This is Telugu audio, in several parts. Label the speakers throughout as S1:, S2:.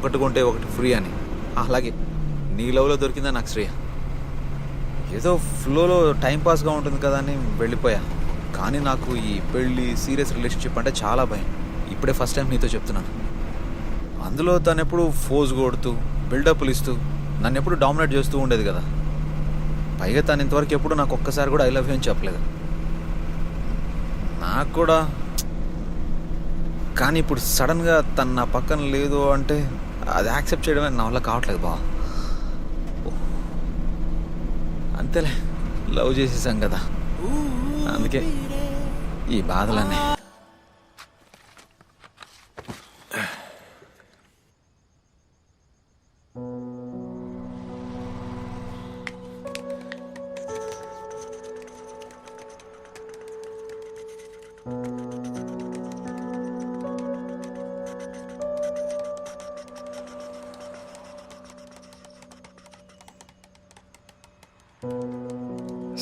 S1: ఒకటి కొంటే ఒకటి ఫ్రీ అని. అలాగే నీ లవ్లో దొరికిందా నాకు శ్రేయ. ఏదో ఫ్లోలో టైంపాస్గా ఉంటుంది కదా అని వెళ్ళిపోయా. కానీ నాకు ఈ పెళ్ళి సీరియస్ రిలేషన్షిప్ అంటే చాలా భయం. ఇప్పుడే ఫస్ట్ టైం నీతో చెప్తున్నాను. అందులో తను ఎప్పుడు ఫోజ్ కొడుతూ బిల్డప్లు ఇస్తూ నన్ను ఎప్పుడు డామినేట్ చేస్తూ ఉండేది కదా. పైగా తను ఇంతవరకు ఎప్పుడు నాకు ఒక్కసారి కూడా ఐ లవ్ యూ అని చెప్పలేదు. నాకు కూడా. కానీ ఇప్పుడు సడన్గా తను నా పక్కన లేదు అంటే అది యాక్సెప్ట్ చేయడమే నా వల్ల కావట్లేదు బా. అంతేలే, లవ్ చేసేసాం కదా, అందుకే ఈ బాధలన్నీ.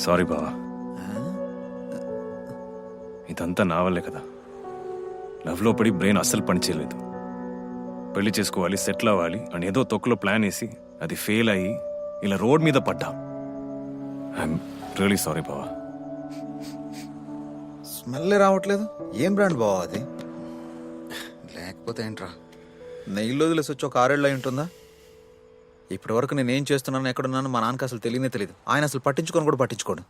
S2: సారీ బావా, ఇదంతా నా వల్లే కదా. లవ్లో పడి బ్రెయిన్ అస్సలు పనిచేయలేదు. పెళ్లి చేసుకోవాలి, సెటిల్ అవ్వాలి అని ఏదో తొక్కులో ప్లాన్ వేసి అది ఫెయిల్ అయ్యి ఇలా రోడ్ మీద పడ్డా. ఐఎమ్ రియలీ సారీ బావా.
S1: స్మెల్ రావట్లేదు. ఏం బ్రాండ్ బావా అది? లేకపోతే ఏంట్రా, నెయ్యిలో వదిలేసి వచ్చి ఒక 6 ఏళ్ళు అయి ఉంటుందా? ఇప్పటి వరకు నేనేం చేస్తున్నాను, ఎక్కడున్నాను మా నాన్నకి అసలు తెలియనే తెలియదు. ఆయన అసలు పట్టించుకొని కూడా పట్టించుకోడు.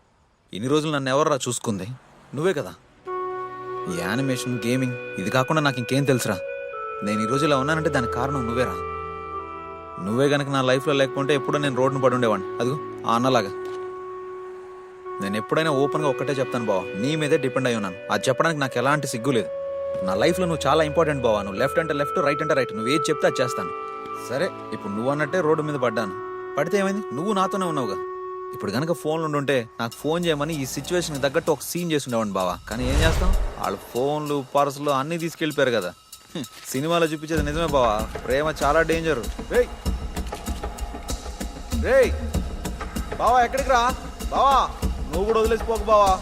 S1: ఇన్ని రోజులు నన్ను ఎవర్రా చూసుకుంది? నువ్వే కదా. ఈ యానిమేషన్, గేమింగ్ ఇది కాకుండా నాకు ఇంకేం తెలుసురా? నేను ఈ రోజు ఇలా ఉన్నానంటే దానికి కారణం నువ్వేరా. నువ్వే గనక నా లైఫ్లో లేకపోతే ఎప్పుడో నేను రోడ్డును పడి ఉండేవాడిని. అదిగో ఆ అన్నలాగా. నేను ఎప్పుడైనా ఓపెన్గా ఒక్కటే చెప్తాను బావా, నీ మీదే డిపెండ్ అయి ఉన్నాను. అది చెప్పడానికి నాకు ఎలాంటి సిగ్గు లేదు. నా లైఫ్లో నువ్వు చాలా ఇంపార్టెంట్ బావా. నువ్వు లెఫ్ట్ అంటే లెఫ్ట్, రైట్ అంటే రైట్. నువ్వు ఏది చెప్తే అది చేస్తాను. సరే, ఇప్పుడు నువ్వు అన్నట్టే రోడ్డు మీద పడ్డాను. పడితే ఏమైంది? నువ్వు నాతోనే ఉన్నావుగా. ఇప్పుడు కనుక ఫోన్లు ఉండుంటే నాకు ఫోన్ చేయమని ఈ సిచ్యువేషన్కి తగ్గట్టు ఒక సీన్ చేసి ఉండేవాడిని బావా. కానీ ఏం చేస్తాం, వాళ్ళు ఫోన్లు, పర్సులు అన్నీ తీసుకెళ్ళిపోయారు కదా. సినిమాలో చూపించేది నిజమే బావా, ప్రేమ చాలా డేంజర్. రేయ్ రేయ్ బావా, ఎక్కడికి రా బావా, నువ్వు కూడా వదిలేసిపోకు బావా.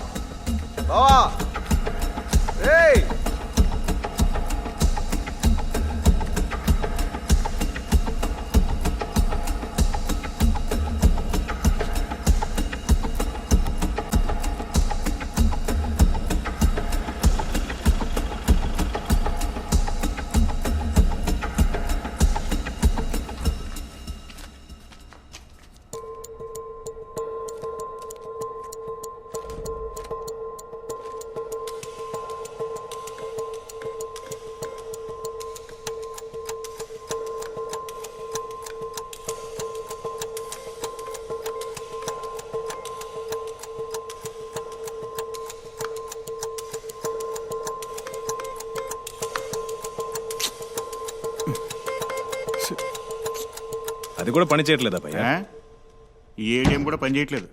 S1: బావా రేయ్.
S2: అది కూడా పని చేయట్లేదా భయ్యా?
S3: ఈ ఏటీఎం కూడా పని చేయట్లేదు.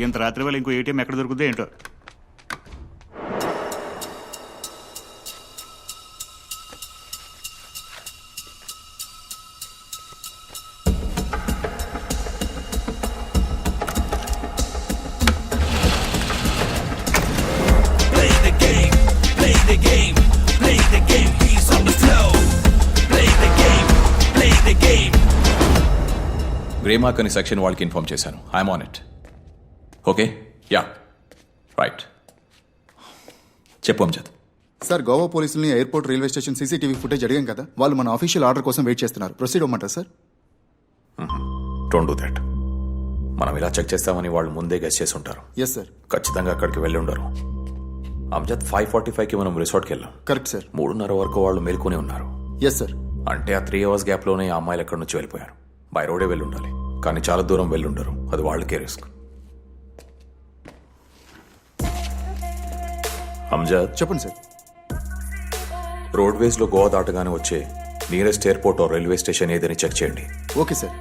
S3: ఇంత రాత్రి వేళ ఇంకో ఏటీఎం ఎక్కడ దొరుకుతుందో ఏంటో.
S4: గ్రేమార్క్ అని సెక్షన్ వాళ్ళకి ఇన్ఫార్మ్ చేశాను. I'm on it. Okay, yeah, right. చెప్పు అంజద్.
S5: సార్, గోవా పోలీసుల్ని airport, railway station CCTV footage అడిగాం కదా, వాళ్ళు మన ఆఫీషియల్ ఆర్డర్ కోసం వెయిట్ చేస్తున్నారు. ప్రొసీడ్ అవ్వమంటారు సార్?
S4: Don't do that. మనం ఇలా చెక్ చేస్తామని వాళ్ళు ముందే గెస్ చేసి ఉంటారు.
S5: Yes sir.
S4: ఖచ్చితంగా అక్కడికి వెళ్ళి ఉండరు. అంజద్, 5:45కి మనం రిసార్ట్కి వెళ్ళాం.
S5: Correct sir.
S4: 3:30 వరకు వాళ్ళు మేల్కొని ఉన్నారు.
S5: Yes sir.
S4: అంటే ఆ 3 hours గ్యాప్లోనే ఆ అమ్మాయిలు ఎక్కడి నుంచి వెళ్ళిపోయారు. బై రోడే వెళ్ళి ఉండాలి, కానీ చాలా దూరం వెళ్ళి ఉండరు. అది వాళ్ళకే రిస్క్. అంజద్,
S5: చెప్పండి సార్.
S4: రోడ్వేస్లో గోవా దాటగానే వచ్చే నియరెస్ట్ ఎయిర్పోర్ట్ రైల్వే స్టేషన్ ఏదని చెక్ చేయండి.
S5: Okay sir.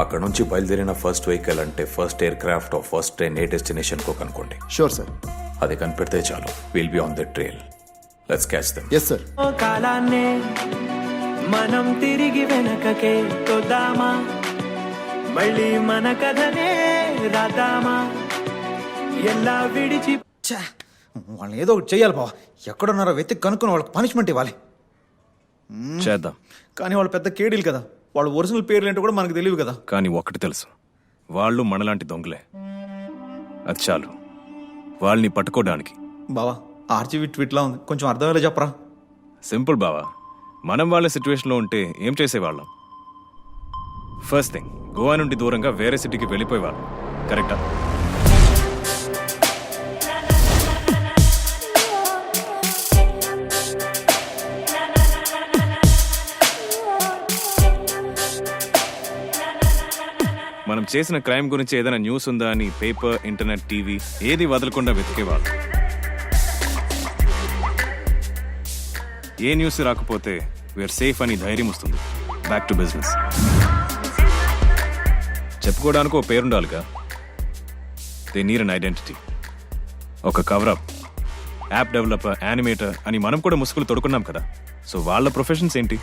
S4: అక్కడ నుంచి బయలుదేరిన ఫస్ట్ వెహికల్ అంటే first aircraft first train ఏ డెస్టినేషన్కో కనుక్కోండి.
S5: Sure sir.
S4: అది కనిపెడితే చాలు. Will be on the trail. Let's catch them.
S5: Yes sir.
S6: కాలాన్నే మనం తిరిగి వెనకకే తోదామా, మళ్ళీ మన కథనే రాద్దామా, ఎలా విడిచి.
S1: వాళ్ళని ఏదో ఒకటి చెయ్యాలి బావా. ఎక్కడున్నారో వెతికి కనుక్కొని వాళ్ళకి పనిష్మెంట్ ఇవ్వాలి.
S2: చేద్దాం.
S1: కానీ వాళ్ళు పెద్ద కేడీలు కదా, వాళ్ళ ఒరిజినల్ పేర్లు ఏంటో కూడా మనకు తెలియదు కదా.
S2: కానీ ఒకటి తెలుసు, వాళ్ళు మనలాంటి దొంగలే. అది చాలు వాళ్ళని పట్టుకోవడానికి.
S1: బావా ఆర్జీవి ట్వీట్లా ఉంది, కొంచెం అర్థమయ్యేలా చెప్పరా.
S2: సింపుల్ బావా, మనం వాళ్ళ సిచ్యువేషన్లో ఉంటే ఏం చేసేవాళ్ళం? ఫస్ట్ థింగ్, గోవా నుండి దూరంగా వేరే సిటీకి వెళ్ళిపోయేవాళ్ళం. కరెక్టా? మనం చేసిన క్రైమ్ గురించి ఏదైనా న్యూస్ ఉందా అని పేపర్, ఇంటర్నెట్, టీవీ ఏది వదలకుండా వెతికేవాళ్ళం. ఏ న్యూస్ రాకపోతే వీఆర్ సేఫ్ అని ధైర్యం వస్తుంది. Back to business. చెప్పుకోవడానికి ఒక పేరుండాలిగా. They need an identity. ఒక కవరప్, యాప్ డెవలపర్, యానిమేటర్ అని మనం కూడా ముసుగులు తొడుకున్నాం కదా. సో వాళ్ళ ప్రొఫెషన్స్ ఏంటి?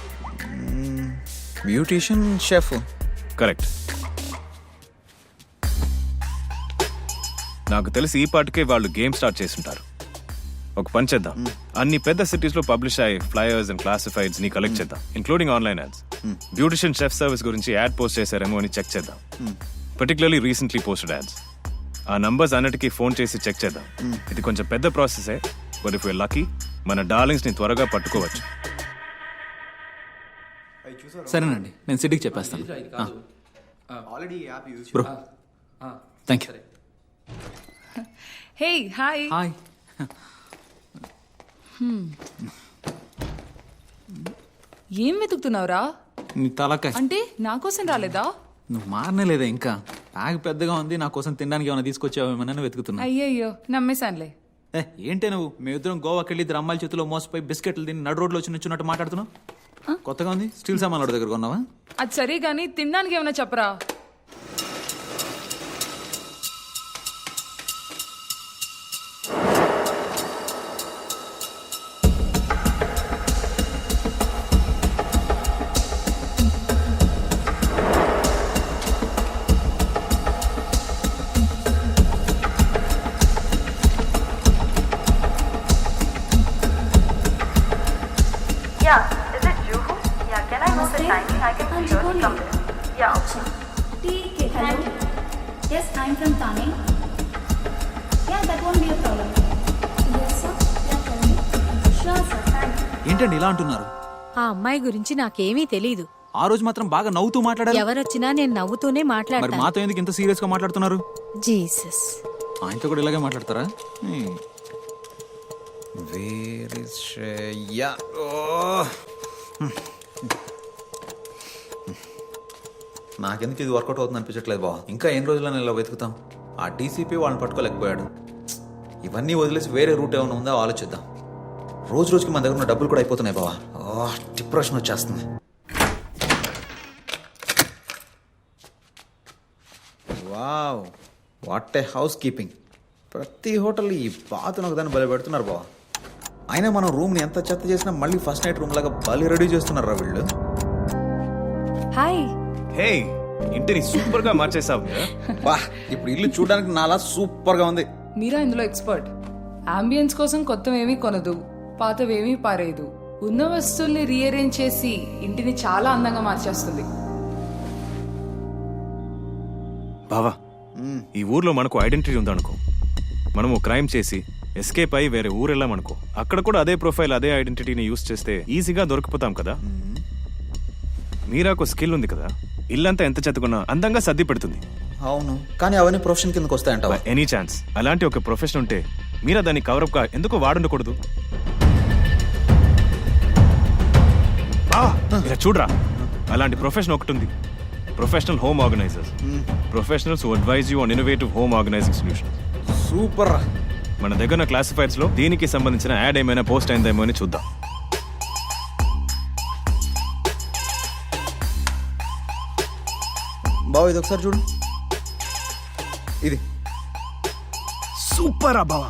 S1: Beautician, chef.
S2: కరెక్ట్. నాకు తెలిసి ఈ పాటికే వాళ్ళు గేమ్ స్టార్ట్ చేస్తుంటారు. ఒక పని చేద్దాం, అన్ని పెద్ద సిటీస్ లో పబ్లిష్ అయ్యే ఫ్లైయర్స్ అండ్ క్లాసిఫైడ్స్ ని కలెక్ట్ చేద్దాం, including online ads. Beautician chef service గురించి యాడ్ పోస్ట్ చేశారేమో అని చెక్ చేద్దాం, పర్టికులర్లీ రీసెంట్లీ పోస్టెడ్ యాడ్స్. ఆ నంబర్స్ అన్నిటికీ ఫోన్ చేసి చెక్ చేద్దాం. ఇది కొంచెం పెద్ద ప్రాసెసే, బట్ ఇఫ్ యూ లక్కీ మన డార్లింగ్స్ ని త్వరగా పట్టుకోవచ్చు.
S7: సరేనండి, నేను సిటీకి చెప్పేస్తాను. Bro, thank you.
S8: Hey hi.
S7: Hi.
S8: ఏం వెతుకుతున్నావురా?
S7: నీ తలకాయ.
S8: అంటే నా కోసం రాలేదా?
S7: నువ్వు మారనేలేదా ఇంకా? బ్యాగ్ పెద్దగా ఉంది, నా కోసం తినడానికి ఏమైనా తీసుకొచ్చావేమోనని వెతుకుతున్నా.
S8: అయ్యయ్యో నమ్మేశానులే.
S7: ఏంటే నువ్వు? మేమిద్దరం గోవాకి వెళ్ళి ఇద్దరు అమ్మాయిల చేతిలో మోసపోయి బిస్కెట్లు తిని నడు రోడ్లో వచ్చి నిల్చున్నట్టు మాట్లాడుతున్నావు. కొత్తగా ఉంది, స్టీల్ సామాన్ల దగ్గర కొన్నావా?
S8: అది సరే గానీ తినడానికి ఏమైనా చెప్పరా.
S9: Yeah, is it Juhu? Yeah, can I know the timing? I can see yours from there. Yeah, okay.
S10: Okay, hello. Yes, I'm from Thane. Yeah, that won't be a problem. Yes, sir. Yeah, tell me. Sure, sir. Thank you.
S7: ఏంటండి ఇలా అంటున్నారు?
S11: ఆ అమ్మాయి గురించి నాకేమీ తెలీదు.
S7: ఆ రోజు మాత్రం బాగా నవ్వుతూ మాట్లాడారు.
S11: ఎవరొచ్చినా నేను నవ్వుతూనే
S7: మరి
S11: మాట్లాడతాను.
S7: మాతో ఎందుకు ఇంత సీరియస్ గా మాట్లాడుతున్నారు?
S11: జీసస్.
S7: ఆయనతో కూడా ఇలాగే మాట్లాడతారా?
S1: Where is Shreya? నాకెందుకు ఇది వర్కౌట్ అవుతుంది అనిపించట్లేదు బావ. ఇంకా ఎన్ని రోజులని ఇలా వెతుకుతాం? ఆ డీసీపీ వాళ్ళని పట్టుకోలేకపోయాడు. ఇవన్నీ వదిలేసి వేరే రూట్ ఏమైనా ఉందో ఆలోచిద్దాం. రోజు రోజుకి మన దగ్గర ఉన్న డబ్బులు కూడా అయిపోతున్నాయి బావా. డిప్రెషన్ వచ్చేస్తుంది. Wow, what a house keeping. ప్రతి హోటల్ ఈ బాతును ఒకదాన్ని బలి పెడుతున్నారు బావా. అయినా మనం రూమ్ని ఎంత చెత్త చేసినా మళ్ళీ ఫస్ట్ నైట్ రూమ్ లాగా బలి రెడీ చేస్తున్నారా వీళ్ళు.
S11: హాయ్.
S2: హే, ఇంటిని సూపర్ గా మార్చేసావు.
S1: బా, ఇప్పుడు ఇల్లు చూడడానికి నాలా సూపర్ గా ఉంది.
S8: మీరా ఇందులో ఎక్స్పర్ట్. అంబియన్స్ కోసం కొత్తవేమీ కొనదు, పాతవేమీ పారేయదు. ఉన్న వస్తువుల్ని రీఅరేంజ్ చేసి ఇంటిని చాలా అందంగా మార్చేస్తుంది.
S2: బావా, ఈ ఊర్లో మనకు ఐడెంటిటీ ఉందనుకో, మనము క్రైమ్ చేసి ఎస్కేప్ అయి వేరే ఊరు వెళ్ళామనుకో, అక్కడ కూడా అదే ప్రొఫైల్, అదే ఐడెంటిటీని యూజ్ చేస్తే ఈజీగా దొరికిపోతాం కదా. మీరాకు స్కిల్ ఉంది కదా, ఇల్లంతా ఎంత చెత్తకున్నా అందంగా సర్ది పెడుతుంది.
S1: అవును, కానీ అవన్నీ ప్రొఫెషన్ కిందకి వస్తాయంటావా?
S2: ఎనీ ఛాన్స్ అలాంటి ఒక ప్రొఫెషన్ ఉంటే మీరా దాన్ని కవరప్ గా ఎందుకు వాడుండకూడదు? ఇలా చూడరా, అలాంటి ప్రొఫెషన్ ఒకటి ఉంది, professional home organisers. Professionals who advise you on innovative home organising solutions.
S1: Super.
S2: మన దగ్గర క్లాసిఫైడ్స్ లో దీనికి సంబంధించిన యాడ్ ఏమైనా పోస్ట్ అయిందేమో అని చూద్దాం.
S1: బావ, ఇది ఒకసారి చూడు. ఇది
S2: సూపర్ ఆ బావా.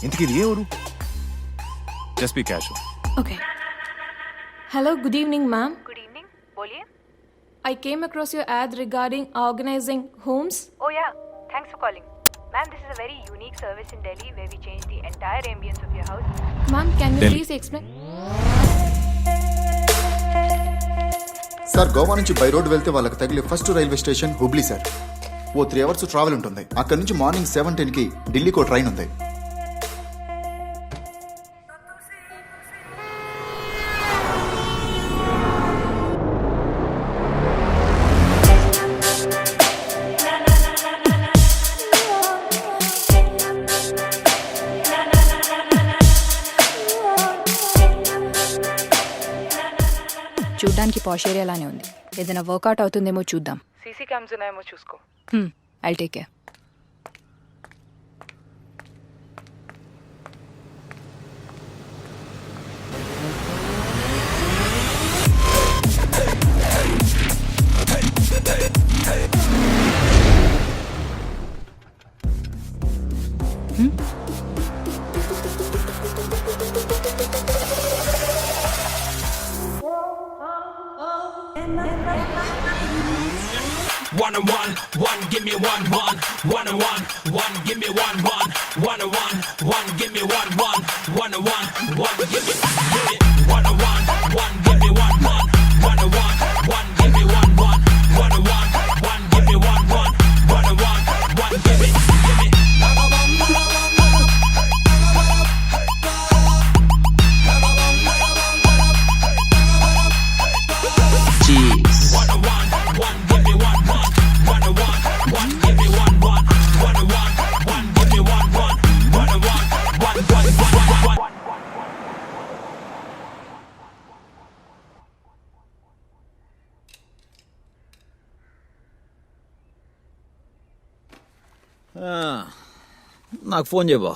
S2: ఇంతకీ ఇది ఏ ఊరు? Just be casual.
S11: Okay. Hello, good evening ma'am.
S9: Good evening. Boliye.
S11: I came across your ad regarding organizing homes.
S9: Oh yeah, thanks for calling. Ma'am, this is a very unique service in Delhi where we change the entire ambience of your house.
S11: Ma'am, can you
S2: Delhi.
S11: please explain?
S5: Sir Goa నుంచి బై రోడ్ వెళ్తే వాళ్ళకి తగిలే first railway station Hubli sir. ఓ 3 hours ట్రావెల్ ఉంటుంది. అక్కడ నుంచి మార్నింగ్ 7:10కి ఢిల్లీకి ఓ ట్రైన్ ఉంది.
S10: చూడ్డానికి పాష్ ఏరియాలానే ఉంది. ఏదైనా వర్కౌట్ అవుతుందేమో చూద్దాం.
S8: సీసీ క్యామ్స్ ఉన్నాయేమో చూసుకో.
S10: I take care.
S1: నాకు ఫోన్ చేయబా.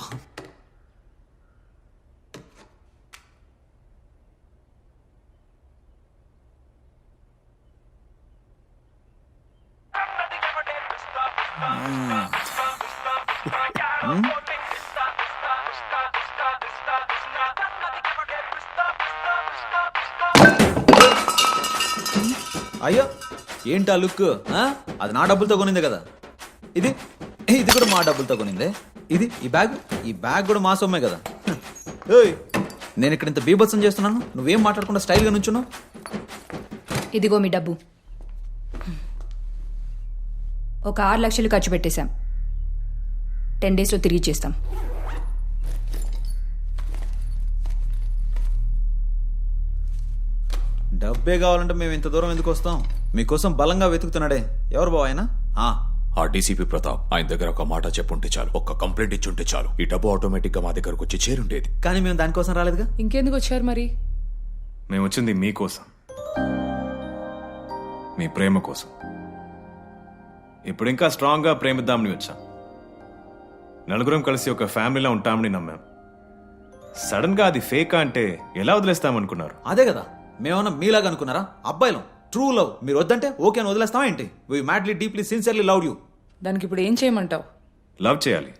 S1: అయ్యో ఏంటా లుక్? అది నా డబ్బులతో కొనిందే కదా. ఇది ఇది కూడా మా డబ్బులతో కొనిందే. ఇది ఈ బ్యాగ్ కూడా మా సొమ్మే కదా. ఏయ్, నేను ఇక్కడ ఇంత బీభత్సం చేస్తున్నాను, నువ్వేం మాట్లాడకుండా స్టైల్గా నుంచున్నావు.
S10: ఇదిగో మీ డబ్బు. ఒక 6 లక్షలు ఖర్చు పెట్టేశాం. 10 daysలో తిరిగి చేస్తాం.
S1: డబ్బే కావాలంటే మేము ఇంత దూరం ఎందుకు వస్తాం? మీకోసం బలంగా వెతుకుతున్నాడే. ఎవరు బావ ఆయన?
S4: ఆ డీసీపీ ప్రతాప్. ఆయన దగ్గర ఒక మాట చెప్పుంటే చాలు, ఒక్క కంప్లైంట్ ఇచ్చుంటే చాలు, ఈ డబ్బు ఆటోమేటిక్ గా మా దగ్గరకు వచ్చి చేరుండేది.
S1: కానీ మేము దానికోసం రాలేదుగా.
S8: ఇంకెందుకు వచ్చారు మరి?
S2: మేము వచ్చింది మీకోసం, మీ ప్రేమ కోసం. ఇప్పుడు ఇంకా స్ట్రాంగ్ గా ప్రేమిద్దామని వచ్చాం. నలుగురం కలిసి ఒక ఫ్యామిలీలో ఉంటామని నమ్మాం. సడన్ గా అది ఫేకా అంటే ఎలా వదిలేస్తామనుకున్నారు?
S1: అదే కదా, మేమన్నా మీలాగా అనుకున్నారా? అబ్బాయిలం, ట్రూ లవ్. మీరు వద్దంటే ఓకే అని వదిలేస్తావా ఏంటి? We madly deeply sincerely love you.
S8: దానికి ఇప్పుడు ఏం చేయమంటావు?
S2: లవ్ చేయాలి.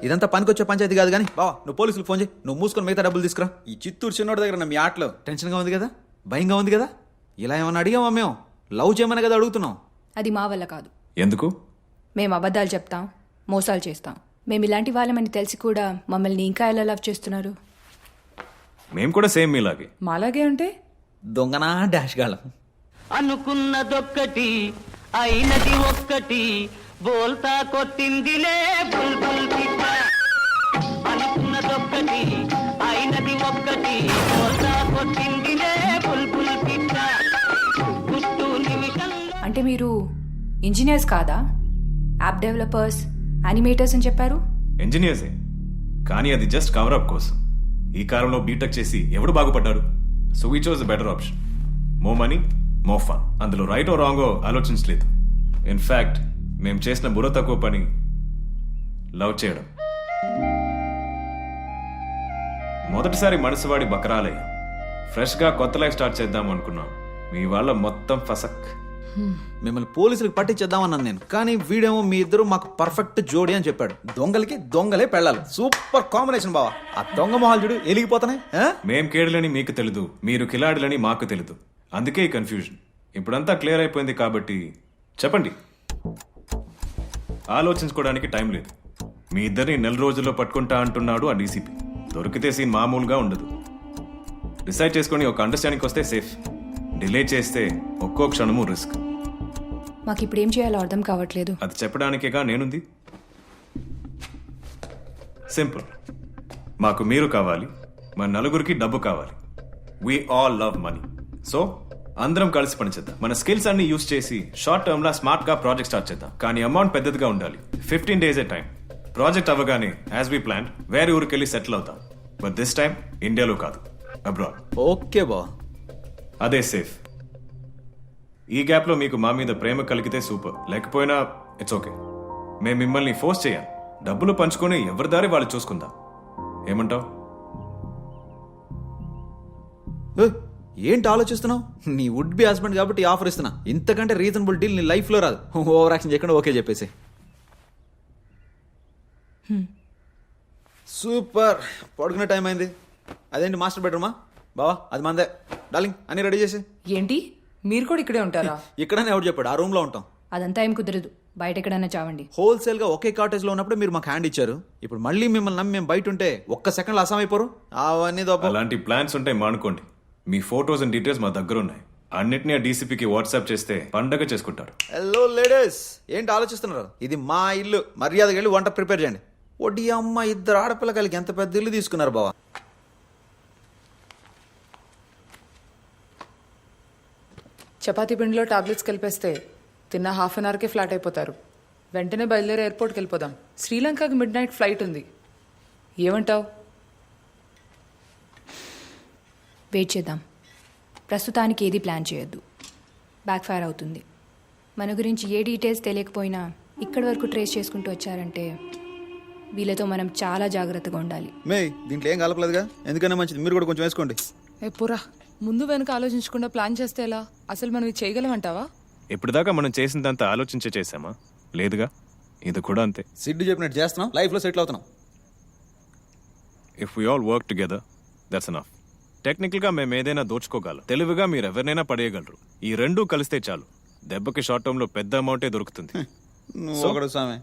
S1: ఇదంతా పనికొచ్చే పంచాయతీ కాదు కానీ బావా, నువ్వు పోలీసులకు ఫోన్ చేయి. నువ్వు మూసుకొని మిగతా డబ్బులు తీసుకురా. ఈ చిత్తూరు చిన్నోడి దగ్గర మీ ఆటలో టెన్షన్గా ఉంది కదా, భయంగా ఉంది కదా. ఇలా ఏమన్నా అడిగామా? మేము లవ్ చేయమని కదా అడుగుతున్నాం.
S10: అది మా వల్ల కాదు.
S2: ఎందుకు?
S10: మేము అబద్ధాలు చెప్తాం, మోసాలు చేస్తాం. మేము ఇలాంటి వాళ్ళమని తెలిసి కూడా మమ్మల్ని ఇంకా ఎలా లవ్ చేస్తున్నారు?
S2: మేము కూడా సేమ్ మీలాగే.
S8: మాలాగే అంటే
S1: దొంగనా డాష్ గాళ్ళం.
S6: అనుకున్నదొక్కటి అయినది ఒక్కటి, బోల్తా కొట్టిందిలే బుల్బుల్ పిట్ట. అనుకున్నదొక్కటి అయినది ఒక్కటి, బోల్తా కొట్టిందిలే బుల్బుల్ పిట్ట. గుట్టు నిమిషంలో.
S10: అంటే మీరు ఇంజనీర్స్ కాదా? యాప్ డెవలపర్స్, యానిమేటర్స్ అని చెప్పారు.
S2: ఇంజనీర్సే, కానీ అది జస్ట్ కవరప్ కోసం. ఈ కాలంలో బీటెక్ చేసి ఎవడు బాగుపడ్డారు? So we chose better option. More money, more fun. అందులో రైట్ ఓ రాంగో ఆలోచించలేదు. ఇన్ఫ్యాక్ట్ మేము చేసిన బుర్ర తక్కువ పని లవ్ చేయడం. మొదటిసారి మనసువాడి బకరాలయ్యాం. ఫ్రెష్గా కొత్త లైఫ్ స్టార్ట్ చేద్దాం అనుకున్నాం. మీ వాళ్ళ మొత్తం ఫసక్.
S1: మిమ్మల్ని పోలీసులకు పట్టించేద్దామన్నాను నేను, కానీ వీడేమో మీ ఇద్దరు మాకు పర్ఫెక్ట్ జోడి అని చెప్పాడు. దొంగలకి దొంగలే పెళ్ళాలి. సూపర్ కాంబినేషన్ బావా. ఆ దొంగ మొహాలు చూడు ఎలిగిపోతున్నాయి.
S2: మేం కేడులని మీకు తెలీదు, మీరు కిలాడులని మాకు తెలీదు. అందుకే ఈ కన్ఫ్యూజన్. ఇప్పుడంతా క్లియర్ అయిపోయింది కాబట్టి చెప్పండి. ఆలోచించుకోవడానికి టైం లేదు. మీ ఇద్దరిని 4 రోజుల్లో పట్టుకుంటా అంటున్నాడు ఆ డీసీపీ. దొరికితే సీన్ మామూలుగా ఉండదు. డిసైడ్ చేసుకొని ఒక అండర్స్టాండింగ్ వస్తే సేఫ్. డిలే చేస్తే ఒక్కో క్షణము రిస్క్.
S11: మాకు ఇప్పుడు ఏం చేయాలో అర్థం కావట్లేదు.
S2: అది చెప్పడానికేగా నేనుంది. సింపుల్. మాకు మీరు కావాలి, మన నలుగురికి డబ్బు కావాలి. We all love money. So అందరం కలిసి పనిచేద్దాం. మన స్కిల్స్ అన్ని యూస్ చేసి షార్ట్ టర్మ్ లా స్మార్ట్ గా ప్రాజెక్ట్ స్టార్ట్ చేద్దాం. కానీ అమౌంట్ పెద్దదిగా ఉండాలి. 15 days టైం. ప్రాజెక్ట్ అవ్వగానే యాజ్ వి ప్లాన్ వేరే ఊరికెళ్ళి సెటిల్ అవుతాం. బట్ దిస్ టైం ఇండియాలో కాదు, అబ్రాడ్.
S1: ఓకే బా.
S2: అదే సేఫ్. ఈ గ్యాప్ లో మీకు మా మీద ప్రేమ కలిగితే సూపర్, లేకపోయినా ఇట్స్ ఓకే. మేము మిమ్మల్ని ఫోర్స్ చేయం. డబ్బులు పంచుకొని ఎవరి దారి వాళ్ళు చూసుకుందాం. ఏమంటావ్?
S1: ఏంటి ఆలోచిస్తున్నావు? నీ వుడ్ బి హస్బెండ్ కాబట్టి ఈ ఆఫర్ ఇస్తున్నా. ఇంతకంటే రీజనబుల్ డీల్ నీ లైఫ్లో రాదు. ఓవర్ యాక్షన్ చేయకుండా ఓకే చెప్పేసి. సూపర్. పడుకునే టైం అయింది. అదేంటి మాస్టర్ బెడ్రూమా? బావా అది మందే. డార్లింగ్ అన్ని రెడీ చేసి.
S8: ఏంటి మీరు కూడా ఇక్కడే ఉంటారా?
S1: ఇక్కడనే ఎవరు చెప్పాడు? ఆ రూమ్లో ఉంటాం.
S11: అదంతా ఏం కుదరదు. బయట ఎక్కడైనా చావండి.
S1: హోల్సేల్ గా ఒకే కాటేజ్ లో ఉన్నప్పుడు మీరు మాకు హ్యాండ్ ఇచ్చారు. ఇప్పుడు మళ్ళీ మిమ్మల్ని నమ్మి మేము బయట ఉంటే ఒక్క సెకండ్ లో అసాం అయిపోరు. అవన్నీ
S2: అలాంటి ప్లాన్స్ ఉంటే మానుకోండి. మీ ఫోటోస్ అండ్ డీటెయిల్స్ మా దగ్గర ఉన్నాయి. అన్నిటినీ ఆ డీసీపీకి వాట్సాప్ చేస్తే పండగ చేసుకుంటారు.
S1: హలో లేడీస్, ఏంటి ఆలోచిస్తున్నారు? ఇది మా ఇల్లు. మర్యాదగా వెళ్ళి వంట ప్రిపేర్ చేయండి. ఒడి అమ్మ, ఇద్దరు ఆడపిల్లకాయలకి ఎంత పెద్ద ఇల్లు తీసుకున్నారు బావా.
S8: చపాతీ పిండిలో టాబ్లెట్స్ కలిపేస్తే తిన్న హాఫ్ అన్ అవర్కే ఫ్లాట్ అయిపోతారు. వెంటనే బయలుదేరి ఎయిర్పోర్ట్కి వెళ్ళిపోదాం. శ్రీలంకకి మిడ్ నైట్ ఫ్లైట్ ఉంది. ఏమంటావు?
S11: వెయిట్ చేద్దాం. ప్రస్తుతానికి ఏది ప్లాన్ చేయొద్దు. బ్యాక్ ఫైర్ అవుతుంది. మన గురించి ఏ డీటెయిల్స్ తెలియకపోయినా ఇక్కడి వరకు ట్రేస్ చేసుకుంటూ వచ్చారంటే వీళ్ళతో మనం చాలా జాగ్రత్తగా ఉండాలి.
S1: మే దీంట్లో ఏం కలపలేదుగా, ఎందుకన్నా మంచిది. మీరు కూడా కొంచెం వేసుకోండి.
S8: పురా ముందు వెనక ఆలోచించకుండా ప్లాన్ చేస్తే ఎలా? అసలు మనం ఇది చేయగలమంటావా?
S2: ఇప్పటిదాకా మనం చేసిందంతా ఆలోచించే చేసామా? లేదుగా. ఇది కూడా అంతే.
S1: సిడ్డు చెప్పినట్టు చేస్తున్నాం, లైఫ్లో సెటిల్ అవుతున్నాం.
S2: If we all work together that's enough. టెక్నికల్గా మేము ఏదైనా దోచుకోగలం, తెలివిగా మీరు ఎవరినైనా పడేయగలరు. ఈ రెండూ కలిస్తే చాలు. దెబ్బకి షార్ట్ టర్మ్ లో పెద్ద అమౌంటే దొరుకుతుంది.
S1: నువ్వు ఒకడు స్వామి,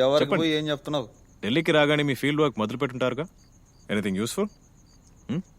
S1: ఎవరికి పోయి ఏం చెప్తున్నావు?
S2: ఢిల్లీకి రాగానే మీ ఫీల్డ్ వర్క్ మొదలు పెట్టుంటారుగా. Anything useful?